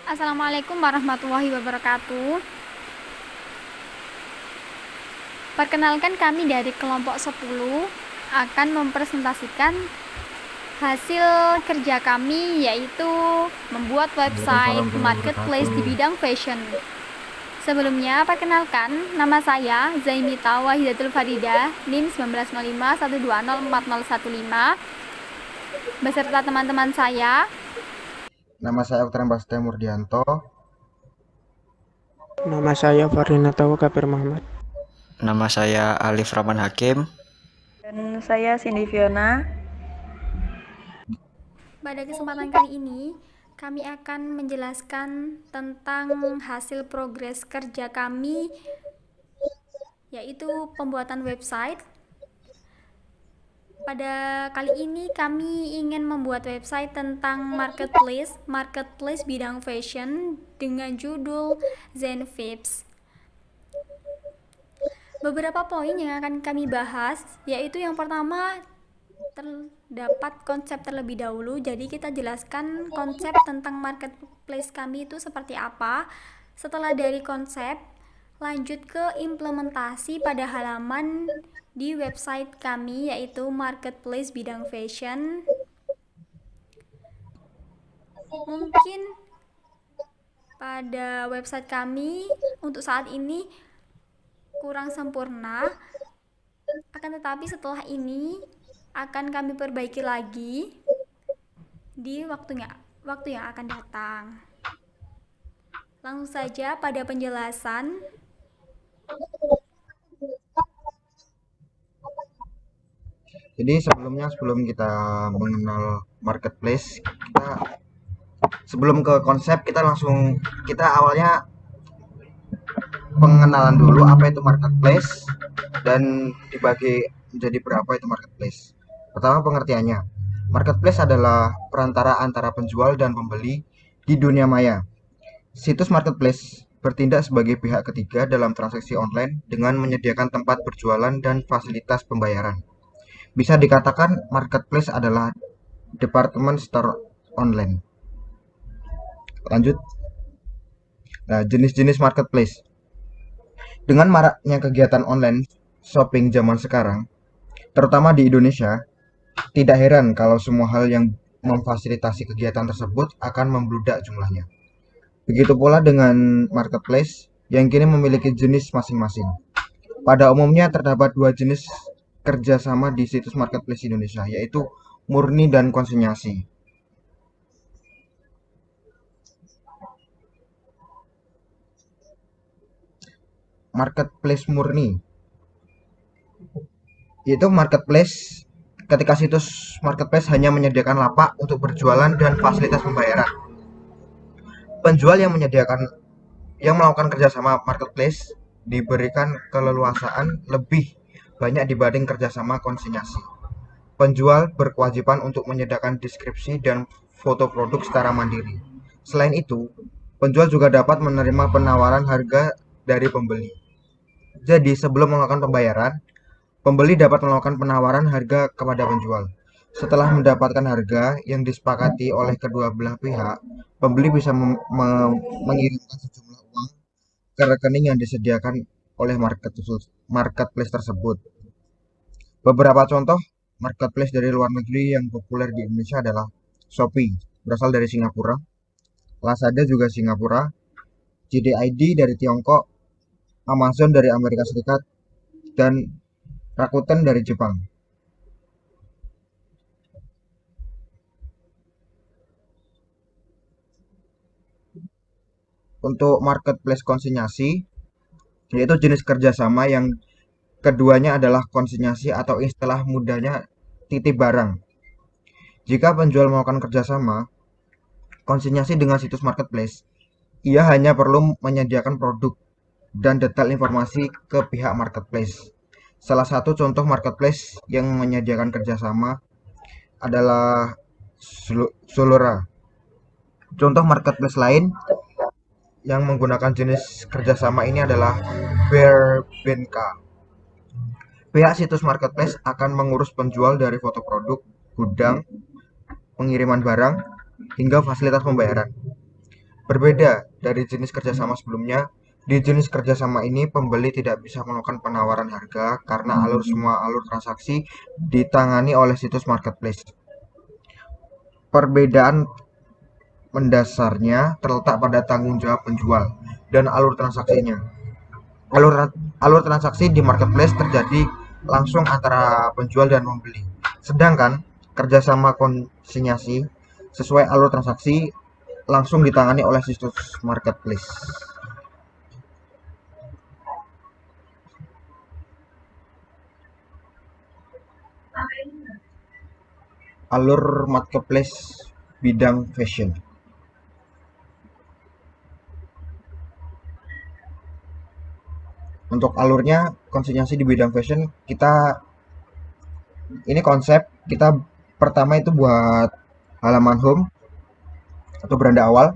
Assalamualaikum warahmatullahi wabarakatuh. Perkenalkan, kami dari kelompok 10 akan mempresentasikan hasil kerja kami, yaitu membuat website Waalaikumsalam warahmatullahi marketplace di wabarakatuh. bidang fashion. Sebelumnya, perkenalkan, nama saya Zaimita Wahidatul Farida, NIM 1905120415, beserta teman-teman saya. Nama saya Uktran Bastya Murdianto. Nama saya Fardinata Kafir Muhammad. Nama saya Alif Rahman Hakim. Dan saya Cindy Fiona. Pada kesempatan kali ini, kami akan menjelaskan tentang hasil progres kerja kami, yaitu pembuatan website. Pada kali ini kami ingin membuat website tentang marketplace bidang fashion dengan judul Zen Vibes. Beberapa poin yang akan kami bahas, yaitu yang pertama, terdapat konsep terlebih dahulu. Jadi kita jelaskan konsep tentang marketplace kami itu seperti apa. Setelah dari konsep, lanjut ke implementasi pada halaman di website kami, yaitu marketplace bidang fashion. Mungkin pada website kami untuk saat ini kurang sempurna, akan tetapi setelah ini akan kami perbaiki lagi di waktu yang akan datang. Langsung saja pada penjelasan. Jadi sebelum kita mengenal marketplace, sebelum ke konsep kita awalnya pengenalan dulu apa itu marketplace dan dibagi menjadi berapa itu marketplace. Pertama, pengertiannya. Marketplace adalah perantara antara penjual dan pembeli di dunia maya. Situs marketplace bertindak sebagai pihak ketiga dalam transaksi online dengan menyediakan tempat berjualan dan fasilitas pembayaran. Bisa dikatakan marketplace adalah departemen store online. Lanjut. Nah, jenis-jenis marketplace. Dengan maraknya kegiatan online shopping zaman sekarang, terutama di Indonesia, tidak heran kalau semua hal yang memfasilitasi kegiatan tersebut akan membludak jumlahnya. Begitu pula dengan marketplace yang kini memiliki jenis masing-masing. Pada umumnya terdapat dua jenis kerjasama di situs marketplace Indonesia, yaitu murni dan konsinyasi. Marketplace murni yaitu marketplace ketika situs marketplace hanya menyediakan lapak untuk berjualan dan fasilitas pembayaran. Penjual yang melakukan kerjasama marketplace diberikan keleluasaan lebih banyak dibanding kerjasama konsinyasi. Penjual berkewajiban untuk menyediakan deskripsi dan foto produk secara mandiri. Selain itu, penjual juga dapat menerima penawaran harga dari pembeli. Jadi, sebelum melakukan pembayaran, pembeli dapat melakukan penawaran harga kepada penjual. Setelah mendapatkan harga yang disepakati oleh kedua belah pihak, pembeli bisa mengirimkan sejumlah uang ke rekening yang disediakan oleh marketplace tersebut. Beberapa contoh marketplace dari luar negeri yang populer di Indonesia adalah Shopee, berasal dari Singapura, Lazada juga Singapura, JD.ID dari Tiongkok, Amazon dari Amerika Serikat, dan Rakuten dari Jepang. Untuk marketplace konsinyasi, yaitu jenis kerjasama yang keduanya adalah konsinyasi atau istilah mudahnya titip barang. Jika penjual melakukan kerjasama konsinyasi dengan situs marketplace, ia hanya perlu menyediakan produk dan detail informasi ke pihak marketplace. Salah satu contoh marketplace yang menyediakan kerjasama adalah Zulora. Contoh marketplace lain yang menggunakan jenis kerjasama ini adalah Bearbenka. Pihak situs marketplace akan mengurus penjual dari foto produk, gudang, pengiriman barang, hingga fasilitas pembayaran. Berbeda dari jenis kerjasama sebelumnya, di jenis kerjasama ini pembeli tidak bisa melakukan penawaran harga karena semua alur transaksi ditangani oleh situs marketplace. Perbedaan mendasarnya terletak pada tanggung jawab penjual dan alur transaksinya. Alur transaksi di marketplace terjadi langsung antara penjual dan pembeli. Sedangkan kerjasama konsinyasi sesuai alur transaksi langsung ditangani oleh situs marketplace. Alur marketplace bidang fashion. Untuk alurnya konsinyasi di bidang fashion, ini konsep kita pertama itu buat halaman home atau beranda awal.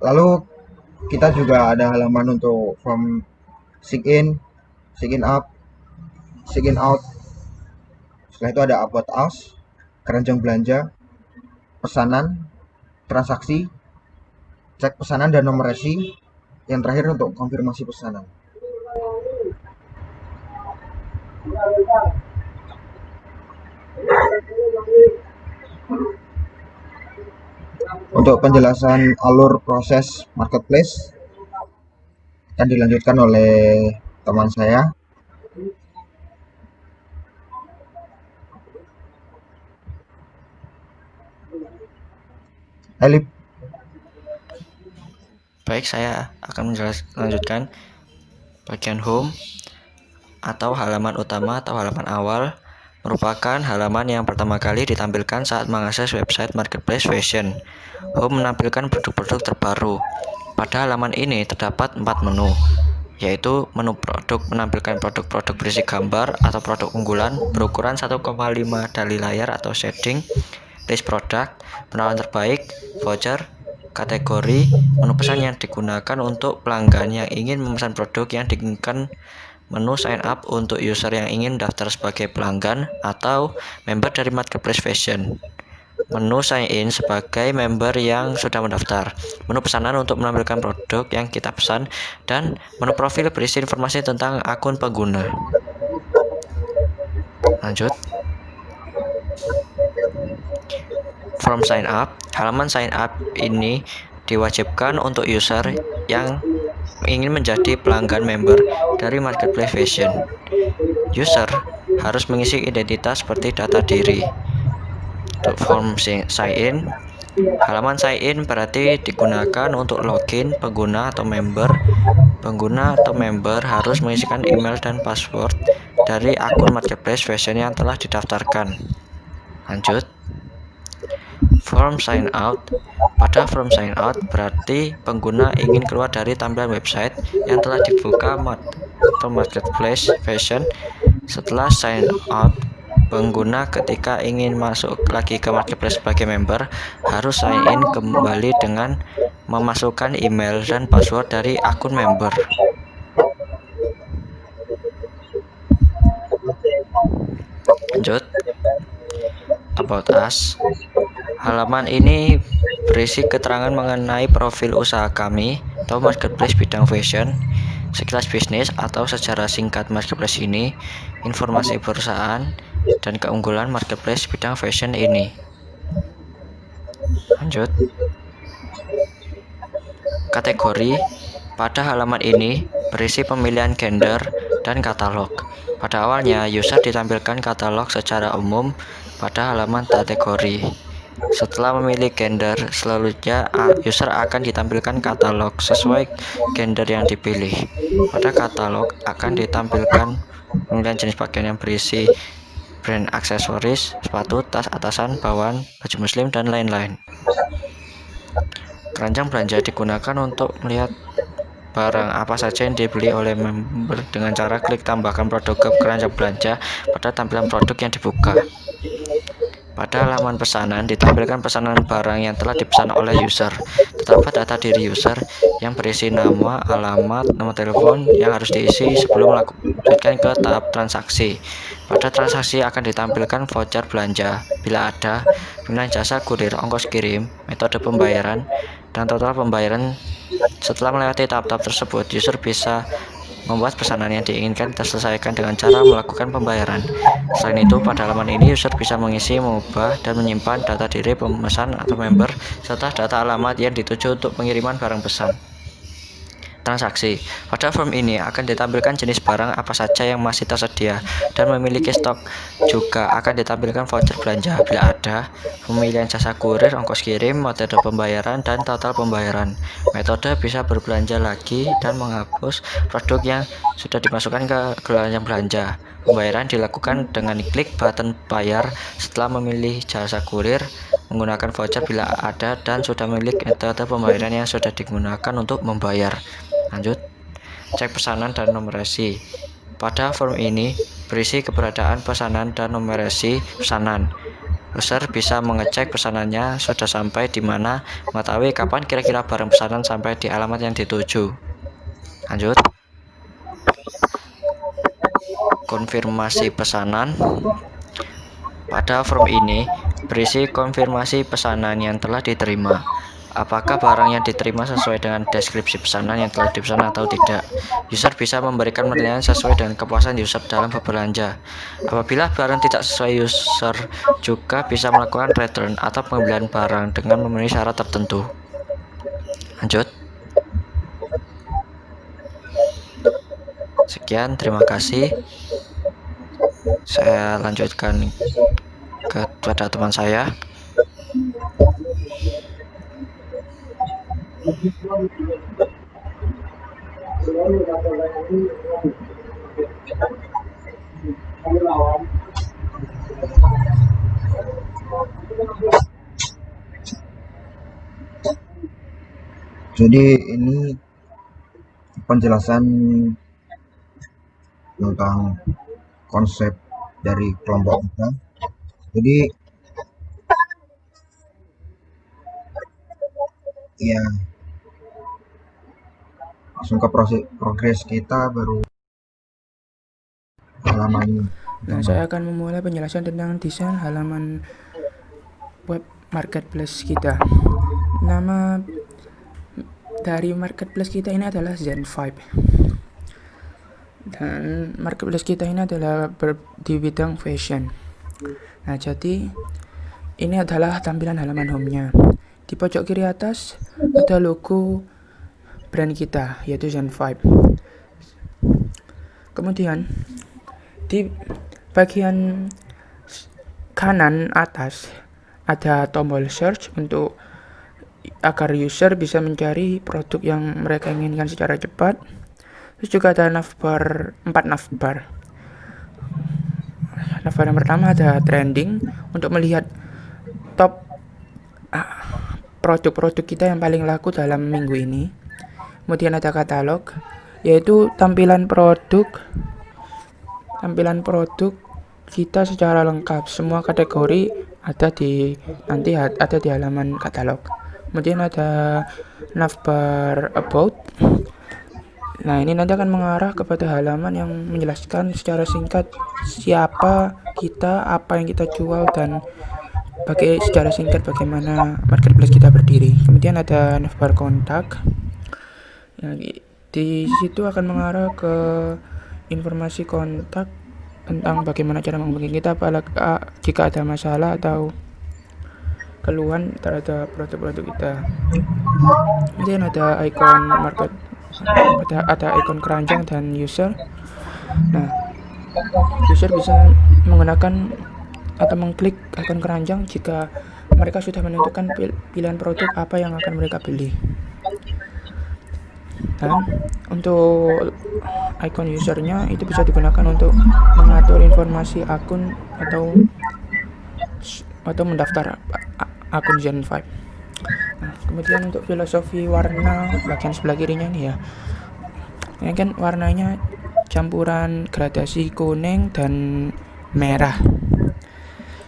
Lalu kita juga ada halaman untuk form sign in, sign up, sign out. Setelah itu ada about us, keranjang belanja, pesanan, transaksi, cek pesanan dan nomor resi. Yang terakhir untuk konfirmasi pesanan. Untuk penjelasan alur proses marketplace akan dilanjutkan oleh teman saya. Elip. Baik, saya akan melanjutkan bagian home atau halaman utama atau halaman awal merupakan halaman yang pertama kali ditampilkan saat mengakses website marketplace fashion. Home menampilkan produk-produk terbaru. Pada halaman ini terdapat 4 menu, yaitu menu produk menampilkan produk-produk berisi gambar atau produk unggulan berukuran 1,5 dali layar atau shading, list produk, penawaran terbaik, voucher, kategori, menu pesan yang digunakan untuk pelanggan yang ingin memesan produk yang diinginkan, menu sign up untuk user yang ingin daftar sebagai pelanggan atau member dari marketplace fashion, menu sign in sebagai member yang sudah mendaftar, menu pesanan untuk menampilkan produk yang kita pesan, dan menu profil berisi informasi tentang akun pengguna. Lanjut. Form sign up. Halaman sign up ini diwajibkan untuk user yang ingin menjadi pelanggan member dari marketplace fashion. User harus mengisi identitas seperti data diri. Untuk form sign in, halaman sign in berarti digunakan untuk login pengguna atau member. Pengguna atau member harus mengisikan email dan password dari akun marketplace fashion yang telah didaftarkan. Lanjut. Form sign out. Pada form sign out berarti pengguna ingin keluar dari tampilan website yang telah dibuka atau marketplace fashion. Setelah sign out, pengguna ketika ingin masuk lagi ke marketplace sebagai member harus sign in kembali dengan memasukkan email dan password dari akun member. Lanjut. About us. Halaman ini berisi keterangan mengenai profil usaha kami atau marketplace bidang fashion, sekilas bisnis atau sejarah singkat marketplace ini, informasi perusahaan, dan keunggulan marketplace bidang fashion ini. Lanjut. Kategori. Pada halaman ini berisi pemilihan gender dan katalog. Pada awalnya, user ditampilkan katalog secara umum pada halaman kategori. Setelah memilih gender, selanjutnya user akan ditampilkan katalog sesuai gender yang dipilih. Pada katalog akan ditampilkan pemilihan jenis pakaian yang berisi brand aksesoris, sepatu, tas, atasan, bawahan, baju muslim, dan lain-lain. Keranjang belanja digunakan untuk melihat barang apa saja yang dibeli oleh member dengan cara klik tambahkan produk ke keranjang belanja pada tampilan produk yang dibuka. Pada halaman pesanan ditampilkan pesanan barang yang telah dipesan oleh user. terdapat data diri user yang berisi nama, alamat, nomor telepon yang harus diisi sebelum melanjutkan ke tahap transaksi. Pada transaksi akan ditampilkan voucher belanja, bila ada, pilihan jasa kurir, ongkos kirim, metode pembayaran, dan total pembayaran. Setelah melewati tahap-tahap tersebut, user bisa membuat pesanan yang diinginkan terselesaikan dengan cara melakukan pembayaran. Selain itu, pada halaman ini user bisa mengisi, mengubah, dan menyimpan data diri pemesan atau member, serta data alamat yang dituju untuk pengiriman barang pesan. Transaksi. Pada form ini akan ditampilkan jenis barang apa saja yang masih tersedia dan memiliki stok. Juga akan ditampilkan voucher belanja bila ada, pemilihan jasa kurir, ongkos kirim, metode pembayaran, dan total pembayaran. Metode bisa berbelanja lagi dan menghapus produk yang sudah dimasukkan ke keranjang belanja. Pembayaran dilakukan dengan klik button bayar setelah memilih jasa kurir, menggunakan voucher bila ada, dan sudah memiliki metode pembayaran yang sudah digunakan untuk membayar. Lanjut, cek pesanan dan numerasi. Pada form ini berisi keberadaan pesanan dan numerasi pesanan. User bisa mengecek pesanannya sudah sampai di mana, mengetahui kapan kira-kira barang pesanan sampai di alamat yang dituju. Lanjut, konfirmasi pesanan. Pada form ini berisi konfirmasi pesanan yang telah diterima. Apakah barang yang diterima sesuai dengan deskripsi pesanan yang telah dipesan atau tidak. User bisa memberikan penilaian sesuai dengan kepuasan user dalam berbelanja. Apabila barang tidak sesuai, user juga bisa melakukan return atau pengembalian barang dengan memenuhi syarat tertentu. Lanjut. Sekian, terima kasih. Saya lanjutkan kepada teman saya. Jadi ini penjelasan tentang konsep dari kelompok kita. Jadi ya langsung ke progres kita baru halaman. Nah, saya akan memulai penjelasan tentang desain halaman web marketplace kita. Nama dari marketplace kita ini adalah Zen5. Dan marketplace kita ini adalah di bidang fashion. Nah, jadi ini adalah tampilan halaman home-nya. Di pojok kiri atas ada logo brand kita, yaitu Zen5. Kemudian di bagian kanan atas ada tombol search untuk agar user bisa mencari produk yang mereka inginkan secara cepat. Terus juga ada navbar, 4 navbar. Navbar yang pertama ada trending untuk melihat top produk-produk kita yang paling laku dalam minggu ini. Kemudian ada katalog, yaitu tampilan produk kita secara lengkap. Semua kategori nanti ada di halaman katalog. Kemudian ada navbar about. Nah, ini nanti akan mengarah kepada halaman yang menjelaskan secara singkat siapa kita, apa yang kita jual, dan secara singkat bagaimana marketplace kita berdiri. Kemudian ada navbar kontak. Nah, di situ akan mengarah ke informasi kontak tentang bagaimana cara menghubungi kita jika ada masalah atau keluhan terhadap produk-produk kita. Kemudian ada ikon ada ikon keranjang dan user. Nah, user bisa menggunakan atau mengklik ikon keranjang jika mereka sudah menentukan pilihan produk apa yang akan mereka beli. Dan untuk ikon usernya itu bisa digunakan untuk mengatur informasi akun atau mendaftar akun Zen5. Nah, kemudian untuk filosofi warna bagian sebelah kirinya nih ya. Ini kan warnanya campuran gradasi kuning dan merah.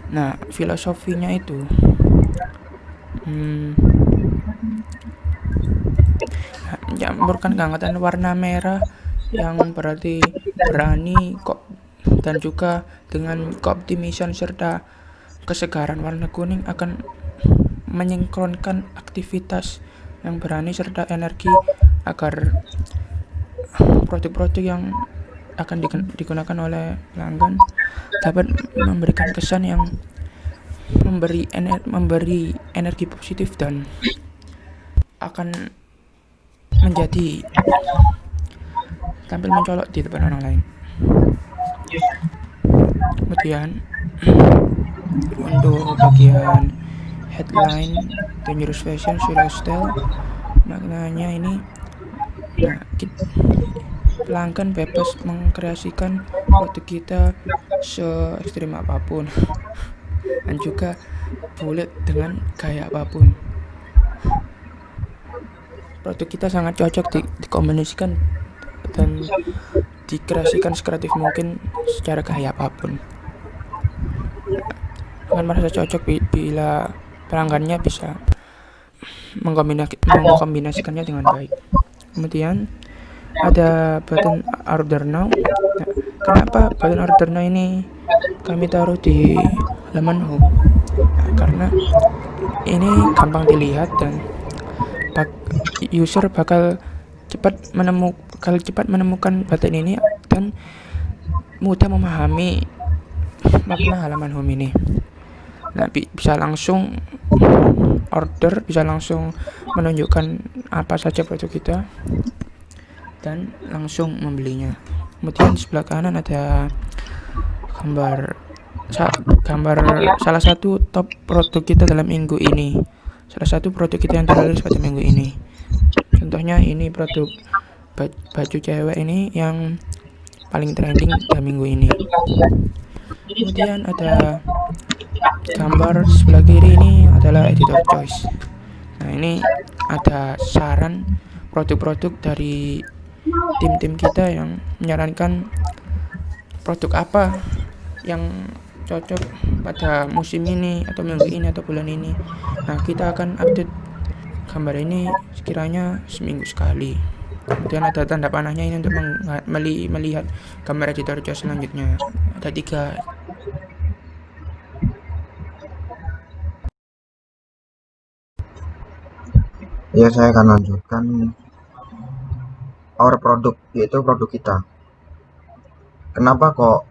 Nah, filosofinya itu mencampurkan kehangatan warna merah yang berarti berani kok, dan juga dengan keoptimisan serta kesegaran warna kuning akan menyinkronkan aktivitas yang berani serta energi agar produk-produk yang akan digunakan oleh pelanggan dapat memberikan kesan yang memberi energi positif dan akan menjadi tampil mencolok di depan orang lain. Kemudian untuk bagian headline Dangerous Fashion Zero Style, maknanya ini, pelanggan bebas mengkreasikan produk kita se ekstrim apapun dan juga boleh dengan gaya apapun. Produk kita sangat cocok dikombinasikan dan dikreasikan sekreatif mungkin secara gaya apapun. Akan merasa cocok bila pelanggannya bisa mengkombinasikannya dengan baik. Kemudian ada button order now. Nah, kenapa button order now ini kami taruh di halaman home? Nah, karena ini gampang dilihat dan user bakal cepat menemukan button ini dan mudah memahami makna halaman home ini. Nah, bisa langsung order, bisa langsung menunjukkan apa saja produk kita dan langsung membelinya. Kemudian di sebelah kanan ada gambar salah satu top produk kita dalam minggu ini. Salah satu produk kita yang terlaris pada minggu ini. Contohnya ini produk baju cewek ini yang paling trending dalam minggu ini. Kemudian ada gambar sebelah kiri ini adalah editor choice. Nah, ini ada saran produk-produk dari tim-tim kita yang menyarankan produk apa yang cocok pada musim ini atau minggu ini atau bulan ini. Nah, kita akan update gambar ini sekiranya seminggu sekali. Kemudian ada tanda panahnya ini untuk melihat gambar editor choice selanjutnya. Ada 3. Ya, saya akan lanjutkan our produk, yaitu produk kita. Kenapa kok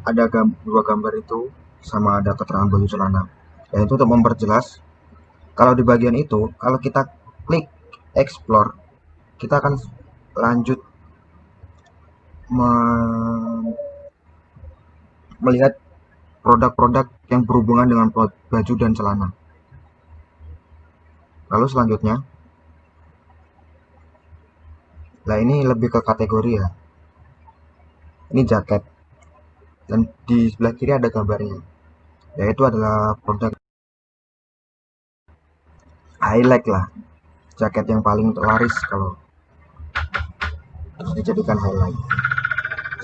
ada dua gambar itu sama ada keterangan baju celana? Yaitu untuk memperjelas kalau di bagian itu, kalau kita klik explore, kita akan lanjut melihat produk-produk yang berhubungan dengan baju dan celana. Lalu selanjutnya, nah ini lebih ke kategori ya. Ini jaket, dan di sebelah kiri ada gambarnya, yaitu adalah produk highlight lah, jaket yang paling laris kalau dijadikan highlight.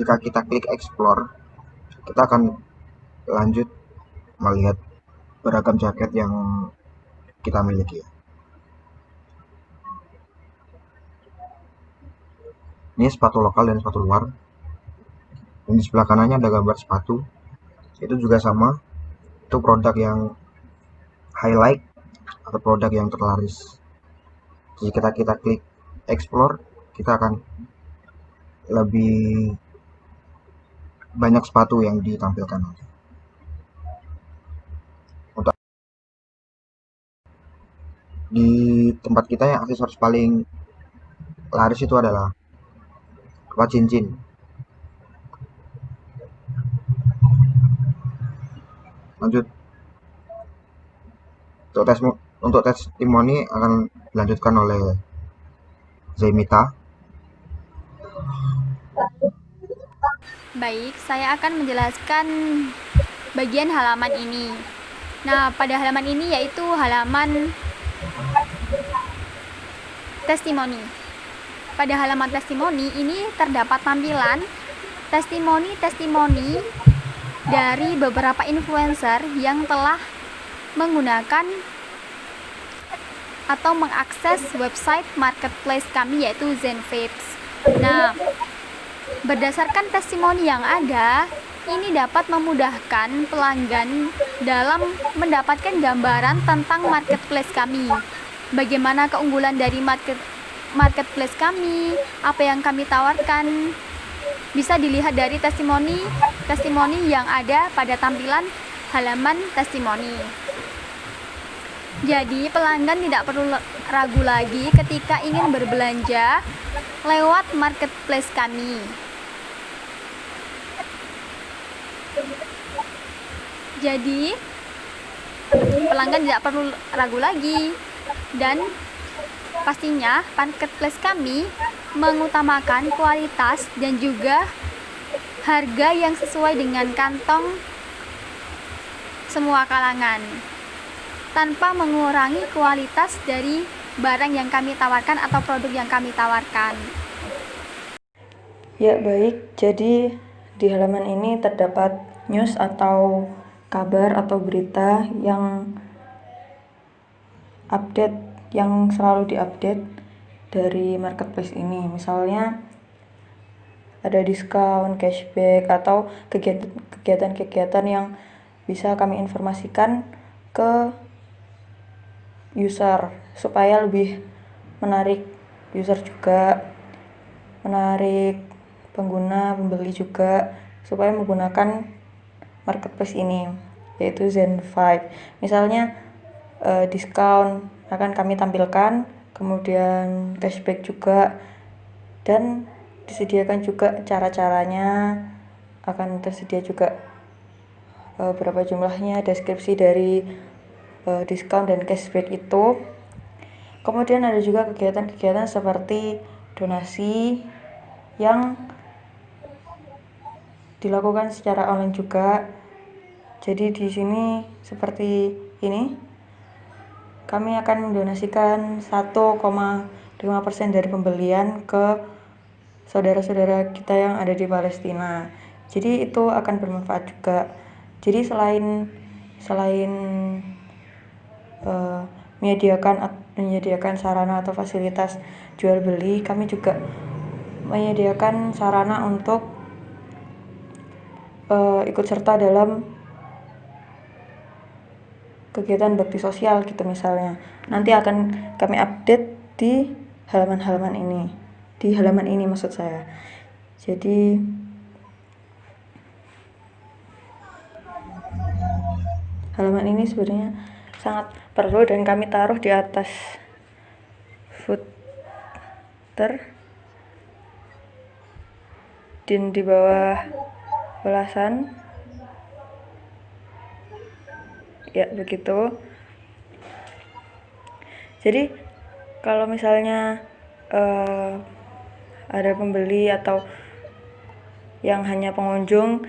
Jika kita klik explore, kita akan lanjut melihat beragam jaket yang kita miliki. Ini sepatu lokal dan sepatu luar. Dan di sebelah kanannya ada gambar sepatu. Itu juga sama. Itu produk yang highlight atau produk yang terlaris. Jika kita klik explore, kita akan lebih banyak sepatu yang ditampilkan. Untuk di tempat kita yang aksesoris paling laris itu adalah cincin. Lanjut, untuk testimoni akan dilanjutkan oleh Zaimita. Baik, saya akan menjelaskan bagian halaman ini. Nah, pada halaman ini yaitu halaman testimoni. Pada halaman testimoni ini terdapat tampilan testimoni dari beberapa influencer yang telah menggunakan atau mengakses website marketplace kami yaitu Zenvapes. Nah, berdasarkan testimoni yang ada, ini dapat memudahkan pelanggan dalam mendapatkan gambaran tentang marketplace kami. Bagaimana keunggulan dari marketplace kami, apa yang kami tawarkan, bisa dilihat dari testimoni yang ada pada tampilan halaman testimoni. Jadi pelanggan tidak perlu ragu lagi ketika ingin berbelanja lewat marketplace kami. Jadi pelanggan tidak perlu ragu lagi, dan pastinya marketplace kami mengutamakan kualitas dan juga harga yang sesuai dengan kantong semua kalangan, tanpa mengurangi kualitas dari barang yang kami tawarkan atau produk yang kami tawarkan. Ya, baik. Jadi di halaman ini terdapat news atau kabar atau berita yang selalu diupdate dari marketplace ini. Misalnya ada diskon, cashback, atau kegiatan-kegiatan yang bisa kami informasikan ke user supaya lebih menarik user juga, menarik pengguna, pembeli juga supaya menggunakan marketplace ini, yaitu Zen5. Misalnya diskon akan kami tampilkan, kemudian cashback juga, dan disediakan juga cara-caranya, akan tersedia juga berapa jumlahnya, deskripsi dari diskon dan cashback itu. Kemudian ada juga kegiatan-kegiatan seperti donasi yang dilakukan secara online juga. Jadi di sini seperti ini, kami akan mendonasikan 1,5% dari pembelian ke saudara-saudara kita yang ada di Palestina. Jadi itu akan bermanfaat juga. Jadi selain menyediakan sarana atau fasilitas jual beli, kami juga menyediakan sarana untuk ikut serta dalam kegiatan bakti sosial gitu misalnya. Nanti akan kami update di halaman ini maksud saya. Jadi halaman ini sebenarnya sangat perlu dan kami taruh di atas footer dan di bawah ulasan. Ya, begitu. Jadi kalau misalnya ada pembeli atau yang hanya pengunjung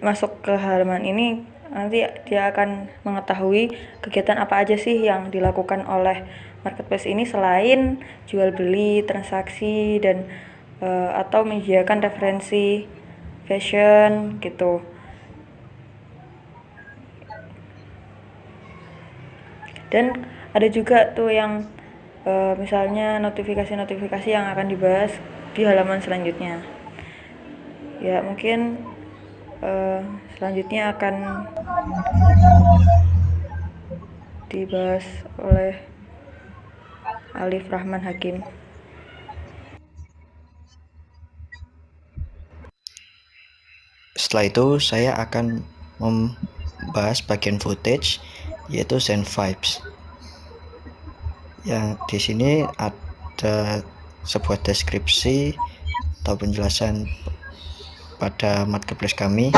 masuk ke halaman ini, nanti dia akan mengetahui kegiatan apa aja sih yang dilakukan oleh marketplace ini selain jual beli, transaksi, dan atau menyediakan referensi fashion gitu. Dan ada juga tuh yang misalnya notifikasi-notifikasi yang akan dibahas di halaman selanjutnya. Ya, mungkin selanjutnya akan dibahas oleh Alif Rahman Hakim. Setelah itu saya akan membahas bagian footage, yaitu Zen5. Yang di sini ada sebuah deskripsi atau penjelasan pada marketplace kami.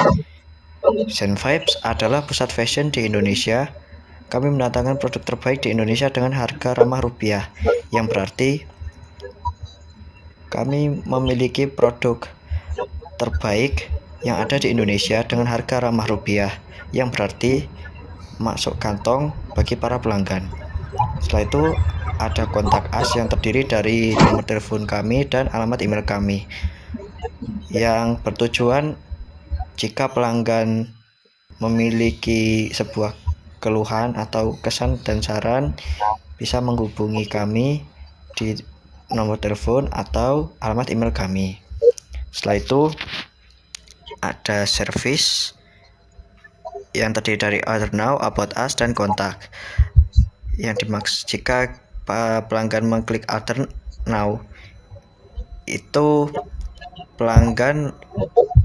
Zen5 adalah pusat fashion di Indonesia. Kami mendatangkan produk terbaik di Indonesia dengan harga ramah rupiah, yang berarti kami memiliki produk terbaik yang ada di Indonesia dengan harga ramah rupiah, yang berarti masuk kantong bagi para pelanggan. Setelah itu ada kontak us yang terdiri dari nomor telepon kami dan alamat email kami, yang bertujuan jika pelanggan memiliki sebuah keluhan atau kesan dan saran bisa menghubungi kami di nomor telepon atau alamat email kami. Setelah itu ada service yang terdiri dari Order Now, About Us, dan kontak. Yang dimaksud jika pelanggan mengklik Order Now, itu pelanggan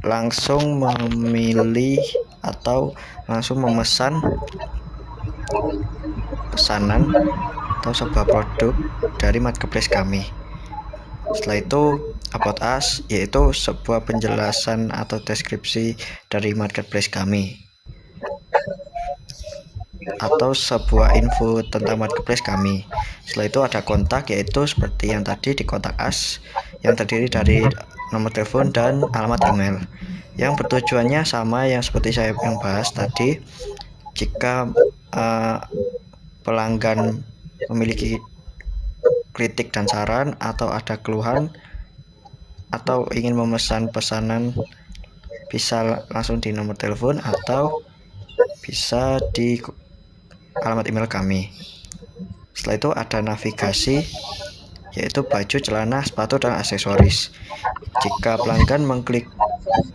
langsung memilih atau langsung memesan pesanan atau sebuah produk dari marketplace kami. Setelah itu About Us, yaitu sebuah penjelasan atau deskripsi dari marketplace kami atau sebuah info tentang marketplace kami. Setelah itu ada kontak, yaitu seperti yang tadi di kontak us, yang terdiri dari nomor telepon dan alamat email, yang bertujuannya sama yang seperti saya yang bahas tadi. Jika pelanggan memiliki kritik dan saran atau ada keluhan atau ingin memesan pesanan, bisa langsung di nomor telepon atau bisa di alamat email kami. Setelah itu ada navigasi, yaitu baju, celana, sepatu, dan aksesoris. Jika pelanggan mengklik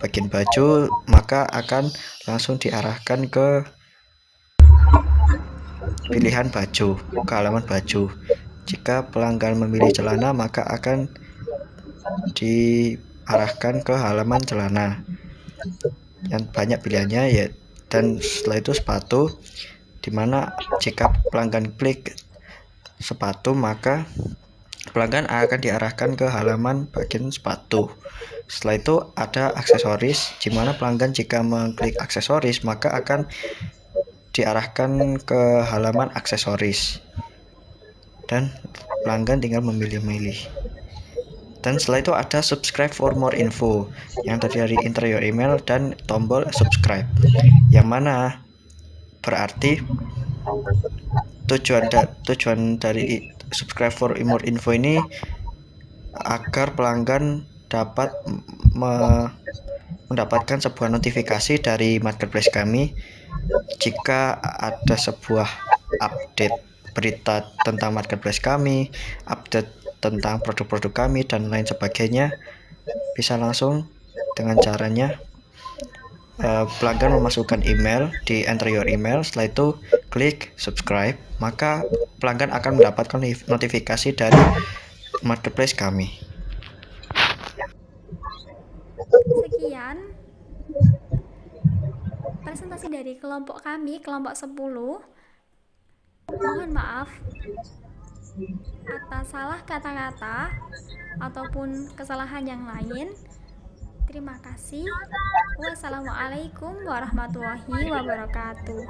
bagian baju, maka akan langsung diarahkan ke pilihan baju, ke halaman baju. Jika pelanggan memilih celana, maka akan diarahkan ke halaman celana yang banyak pilihannya ya. Dan setelah itu sepatu, dimana jika pelanggan klik sepatu, maka pelanggan akan diarahkan ke halaman bagian sepatu. Setelah itu ada aksesoris, di mana pelanggan jika mengklik aksesoris, maka akan diarahkan ke halaman aksesoris dan pelanggan tinggal memilih-milih. Dan setelah itu ada subscribe for more info, yang terdiri dari enter your email dan tombol subscribe, yang mana berarti tujuan dari subscribe for more info ini agar pelanggan dapat mendapatkan sebuah notifikasi dari marketplace kami jika ada sebuah update berita tentang marketplace kami, update tentang produk-produk kami, dan lain sebagainya. Bisa langsung dengan caranya pelanggan memasukkan email di enter your email, setelah itu klik subscribe, maka pelanggan akan mendapatkan notifikasi dari marketplace kami. Sekian presentasi dari kelompok kami, kelompok 10. Mohon maaf atas salah kata-kata ataupun kesalahan yang lain. Terima kasih. Wassalamualaikum warahmatullahi wabarakatuh.